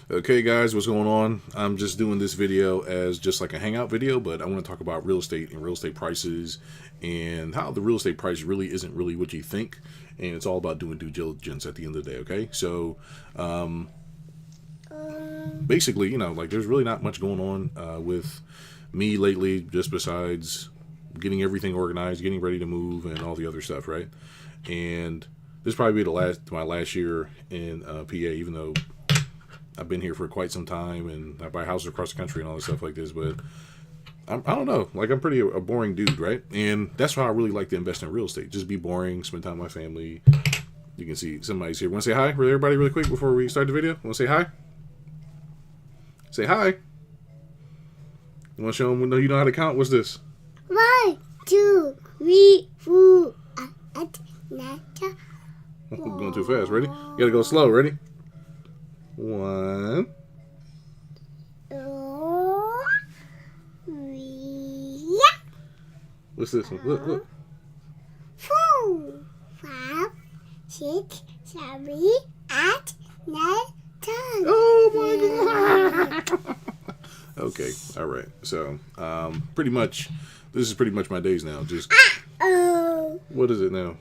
Okay guys, what's going on? I'm just doing this video as just like a hangout video, but I want to talk about real estate and real estate prices and how the real estate price really isn't really what you think, and it's all about doing due diligence at the end of the day. Okay, so basically, like there's really not much going on with me lately, just besides getting everything organized, getting ready to move, and all the other stuff, right? And this probably be my last year in PA, even though I've been here for quite some time, and I buy houses across the country and all this stuff like this. But I don't know. Like, I'm pretty a boring dude, right? And that's why I really like to invest in real estate. Just be boring, spend time with my family. You can see somebody's here. Want to say hi? Everybody, really quick before we start the video. Want to say hi? Say hi. You want to show them you know how to count? What's this? 1, 2, 3, 4, 5, 6. I'm going too fast. Ready? You gotta go slow. Ready? 1, 2, 3. What's this one? Look. 4, 5, 6, 7, 8, 9, 10. Oh my god. Okay, all right. So, pretty much, this is pretty much my days now. Just what is it now?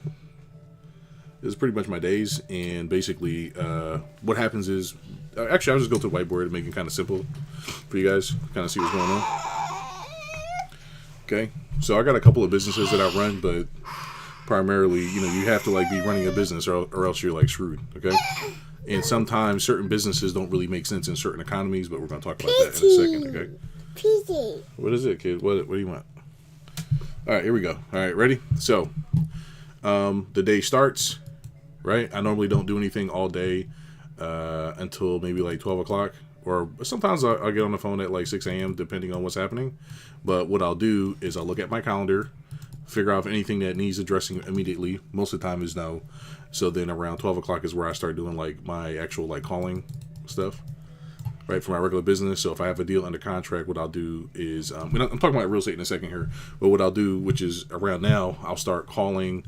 This is pretty much my days, and basically, what happens is, actually, I'll just go to the whiteboard and make it kind of simple for you guys, kind of see what's going on. Okay, so I got a couple of businesses that I run, but primarily, you have to like be running a business, or else you're like screwed. Okay. And sometimes certain businesses don't really make sense in certain economies, but we're going to talk about that in a second, okay? PC. What is it, kid? What do you want? All right, here we go. All right, ready? So, the day starts, right? I normally don't do anything all day until maybe like 12 o'clock. Or sometimes I'll get on the phone at like 6 a.m. depending on what's happening. But what I'll do is I'll look at my calendar, figure out if anything that needs addressing immediately. Most of the time is no. So then around 12 o'clock is where I start doing like my actual like calling stuff, right, for my regular business. So if I have a deal under contract, what I'll do is, I'm talking about real estate in a second here, but what I'll do, which is around now, I'll start calling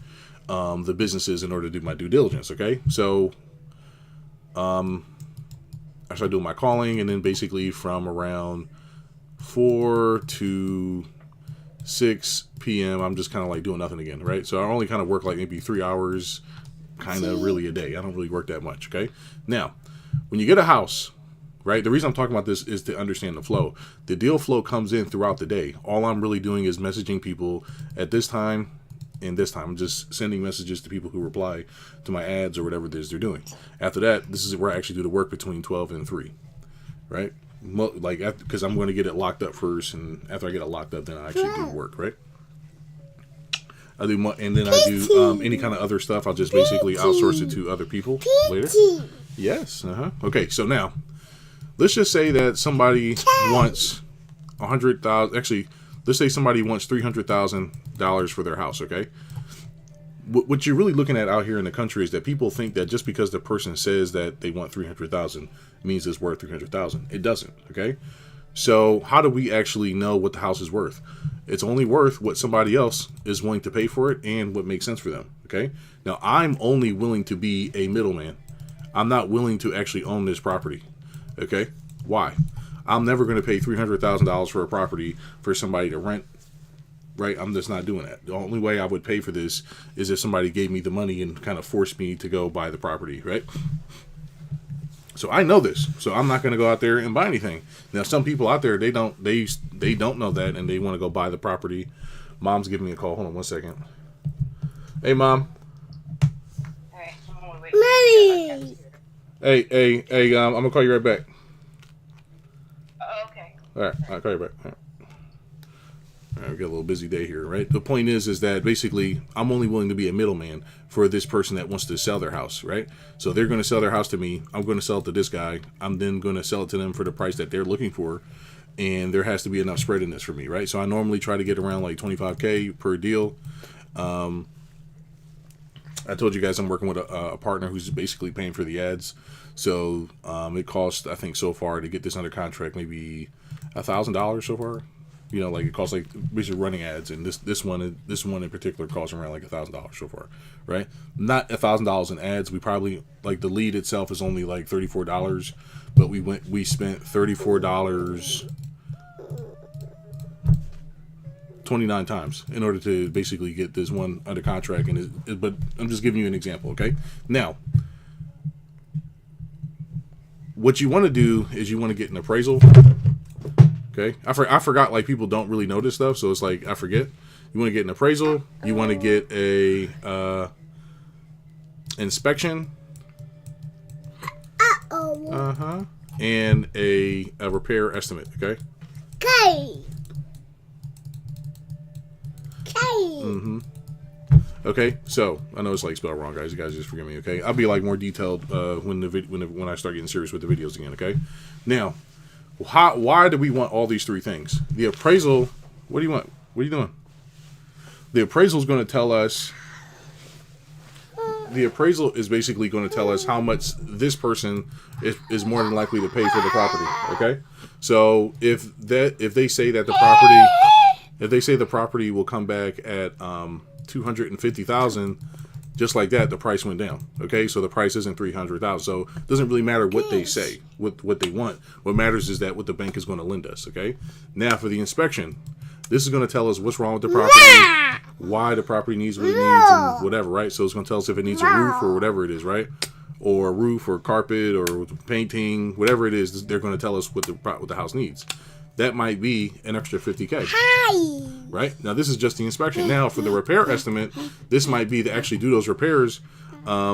the businesses in order to do my due diligence, okay? So I start doing my calling, and then basically from around 4 to 6 p.m., I'm just kind of like doing nothing again, right? So I only kind of work like maybe 3 hours, kind of really a day. I don't really work that much, okay? Now, when you get a house, right, the reason I'm talking about this is to understand the flow. The deal flow comes in throughout the day. All I'm really doing is messaging people at this time and this time. I'm just sending messages to people who reply to my ads or whatever it is they're doing. After that, this is where I actually do the work between 12 and 3, right? Like, because I'm going to get it locked up first, and after I get it locked up, then I actually do work, right? I do, and then I do any kind of other stuff. I'll just basically outsource it to other people later. Yes. Okay. So now, let's just say that somebody wants 100,000. Actually, let's say somebody wants $300,000 for their house. Okay. What you're really looking at out here in the country is that people think that just because the person says that they want 300,000 means it's worth 300,000. It doesn't. Okay. So how do we actually know what the house is worth? It's only worth what somebody else is willing to pay for it and what makes sense for them. Okay. Now, I'm only willing to be a middleman. I'm not willing to actually own this property. Okay. Why? I'm never going to pay $300,000 for a property for somebody to rent. Right. I'm just not doing that. The only way I would pay for this is if somebody gave me the money and kind of forced me to go buy the property. Right. So I know this, so I'm not going to go out there and buy anything. Now, some people out there, they don't know that, and they want to go buy the property. Mom's giving me a call. Hold on 1 second. Hey, Mom. Hey, Mommy. Hey, I'm gonna call you right back. okay. All right, I'll call you back. All right, we got a little busy day here, right? The point is that basically I'm only willing to be a middleman for this person that wants to sell their house, right? So they're going to sell their house to me. I'm going to sell it to this guy. I'm then going to sell it to them for the price that they're looking for, and there has to be enough spread in this for me, right? So I normally try to get around like $25K per deal. I told you guys I'm working with a partner who's basically paying for the ads. So it costs, I think, so far to get this under contract maybe $1,000 so far. You know, like it costs like basically running ads, and this one in particular costs around like $1,000 so far, right? Not $1,000 in ads. We probably like the lead itself is only like $34, but we spent $34 29 times in order to basically get this one under contract. And but I'm just giving you an example, okay? Now, what you want to do is you want to get an appraisal. Okay, I forgot, like, people don't really know this stuff, so it's like I forget. You want to get an appraisal. You want to get a inspection. And a repair estimate. Okay. Okay. Okay, so I know it's like spelled wrong, guys. You guys just forgive me. Okay, I'll be like more detailed when I start getting serious with the videos again. Okay, now. Why do we want all these three things? The appraisal, what do you want? What are you doing? The appraisal is going to tell us, the appraisal is basically going to tell us how much this person is more than likely to pay for the property. Okay? So if they say that the property will come back at $250,000, just like that, the price went down. Okay, so the price isn't $300,000. So it doesn't really matter what they say, what they want. What matters is that what the bank is going to lend us. Okay. Now for the inspection, this is going to tell us what's wrong with the property, why the property needs what it needs, and whatever. Right. So it's going to tell us if it needs a roof or whatever it is. Right. Or a roof or carpet or painting, whatever it is. They're going to tell us what the house needs. That might be an extra $50K. Right? Now, this is just the inspection. Now, for the repair estimate, this might be to actually do those repairs. They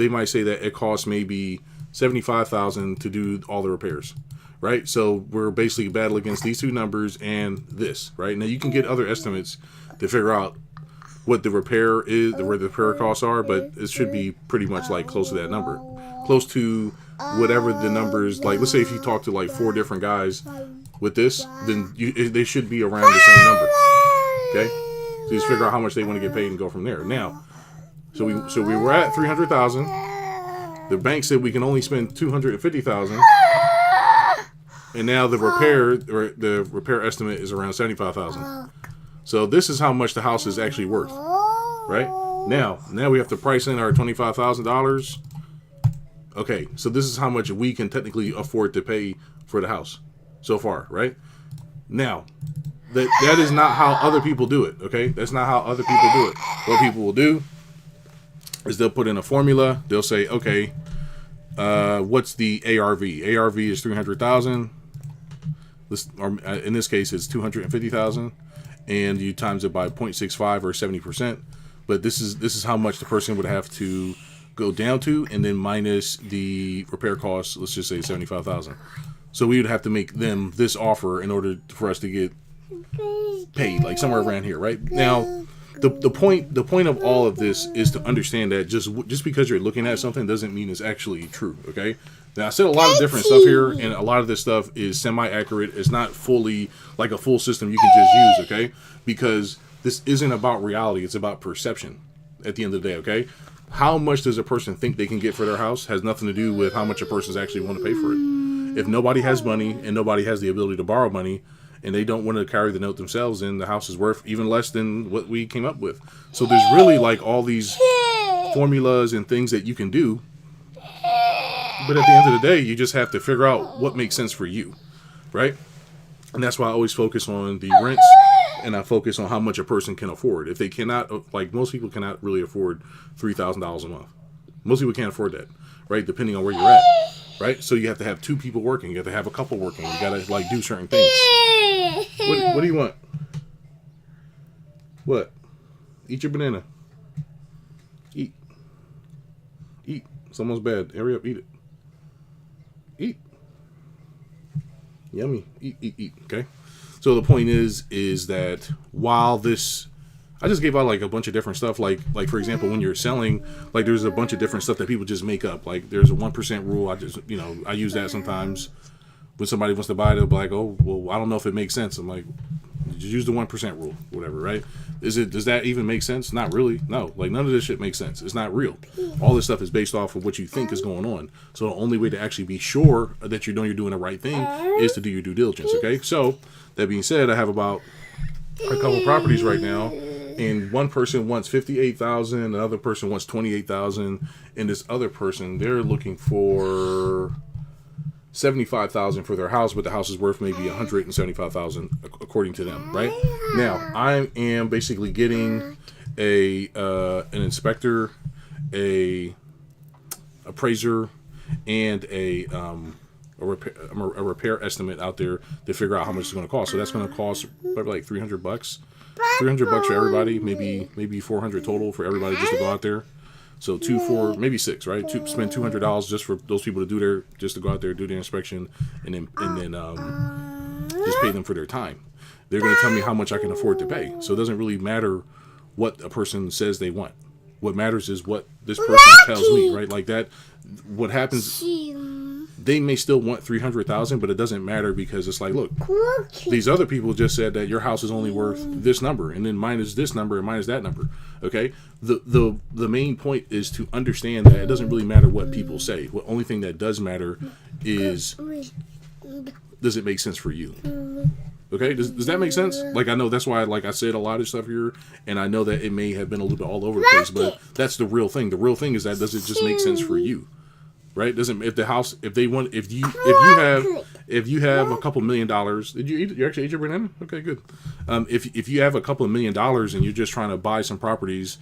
might say that it costs maybe $75,000 to do all the repairs. Right? So we're basically battling against these two numbers and this. Right? Now, you can get other estimates to figure out what the repair is, where the repair costs are, but it should be pretty much like close to that number. Close to whatever the numbers, like let's say if you talk to like 4 different guys with this, then they should be around the same number. Okay, so you just figure out how much they want to get paid and go from there. Now, so we were at $300,000. The bank said we can only spend $250,000, and now the repair estimate is around $75,000. So this is how much the house is actually worth. Right now we have to price in our $25,000. Okay, so this is how much we can technically afford to pay for the house so far, right? Now, that is not how other people do it, okay? That's not how other people do it. What people will do is they'll put in a formula. They'll say, okay, what's the ARV? ARV is $300,000. In this case, it's $250,000, and you times it by 0.65 or 70%. But this is how much the person would have to go down to, and then minus the repair costs. Let's just say $75,000. So we would have to make them this offer in order for us to get paid, like somewhere around here, right? Now, the point of all of this is to understand that just because you're looking at something doesn't mean it's actually true. Okay. Now I said a lot of different stuff here, and a lot of this stuff is semi-accurate. It's not fully like a full system you can just use. Okay, because this isn't about reality. It's about perception. At the end of the day, okay. How much does a person think they can get for their house has nothing to do with how much a person's actually want to pay for it. If nobody has money and nobody has the ability to borrow money, and they don't want to carry the note themselves, then the house is worth even less than what we came up with. So there's really like all these formulas and things that you can do. But at the end of the day, you just have to figure out what makes sense for you, right? And that's why I always focus on the rents, and I focus on how much a person can afford. If they cannot, like most people cannot really afford $3,000 a month. Most people can't afford that, right? Depending on where you're at, right? So you have to have 2 people working. You have to have a couple working. You got to like do certain things. What do you want? What? Eat your banana. Eat. It's almost bad. Hurry up, eat it. Eat. Yummy. Eat. Okay. So the point is that while this, I just gave out like a bunch of different stuff. Like for example, when you're selling, like there's a bunch of different stuff that people just make up. Like there's a 1% rule. I use that sometimes when somebody wants to buy it. They'll be like, oh, well, I don't know if it makes sense. I'm like, Just use the 1% rule, whatever, right? Does that even make sense? Not really. No, like none of this shit makes sense. It's not real. All this stuff is based off of what you think is going on. So the only way to actually be sure that you're doing the right thing is to do your due diligence. Okay. So that being said, I have about a couple properties right now, and one person wants 58,000, another person wants 28,000, and this other person, they're looking for 75,000 for their house, but the house is worth maybe 175,000 according to them, right? Now, I am basically getting an inspector, a appraiser, and a repair estimate out there to figure out how much it's going to cost. So that's going to cost probably like $300. $300 for everybody, maybe 400 total for everybody just to go out there. So 2, 4, maybe 6, right? Spend $200 just for those people to go out there, do their inspection, and then just pay them for their time. They're going to tell me how much I can afford to pay. So it doesn't really matter what a person says they want. What matters is what this person tells me, right? Like that. What happens? They may still want 300,000, but it doesn't matter because it's like, look, these other people just said that your house is only worth this number, and then mine is this number, and mine is that number. Okay, the main point is to understand that it doesn't really matter what people say. The only thing that does matter is, does it make sense for you? Okay, does that make sense? Like, I know that's why, like I said, a lot of stuff here, and I know that it may have been a little bit all over the place, but that's the real thing. The real thing is that does it just make sense for you? Right? Doesn't if you have a couple $1 million, did you actually eat your banana? Okay, good. If you have a couple of $1 million and you're just trying to buy some properties,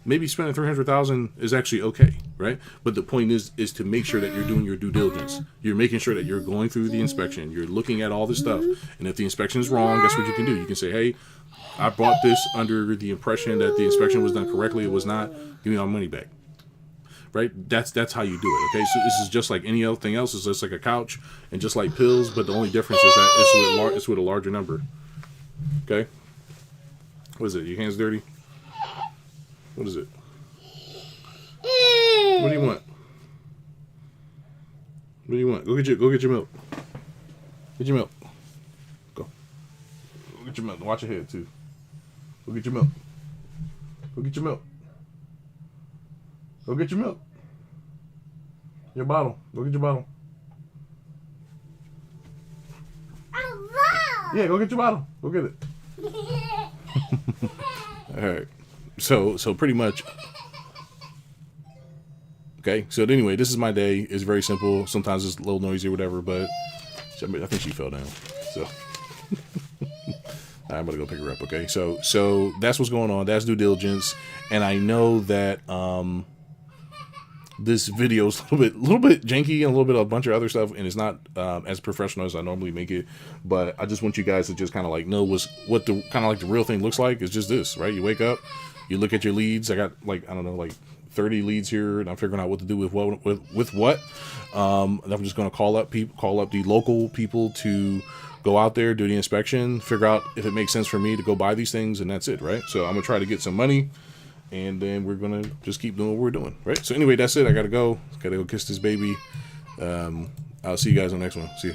maybe spending 300,000 is actually okay, right? But the point is to make sure that you're doing your due diligence. You're making sure that you're going through the inspection. You're looking at all this stuff, and if the inspection is wrong, guess what you can do? You can say, hey, I bought this under the impression that the inspection was done correctly. It was not. Give me my money back. Right? That's how you do it. Okay, so this is just like any other thing else. It's just like a couch and just like pills, but the only difference is that it's with a larger number. Okay. What is it? Your hands dirty? What is it? What do you want? What do you want? Go get your milk. Get your milk. Go get your milk. Watch your head too. Go get your milk. Go get your milk. Go get your milk. Your bottle. Go get your bottle. Yeah, go get your bottle. Go get it. All right. So pretty much. Okay. So anyway, this is my day. It's very simple. Sometimes it's a little noisy or whatever, but I think she fell down. So I'm gonna go pick her up. Okay. So that's what's going on. That's due diligence, and I know that this video is a little bit janky and a little bit of a bunch of other stuff, and it's not as professional as I normally make it. But I just want you guys to just kind of like know what the kind of like the real thing looks like. It's just this, right? You wake up, you look at your leads. I got like, I don't know, like 30 leads here, and I'm figuring out what to do with what. And I'm just going to call up the local people to go out there, do the inspection, figure out if it makes sense for me to go buy these things, and that's it, right? So I'm gonna try to get some money. And then we're going to just keep doing what we're doing, right? So anyway, that's it. I got to go. Got to go kiss this baby. I'll see you guys on the next one. See you.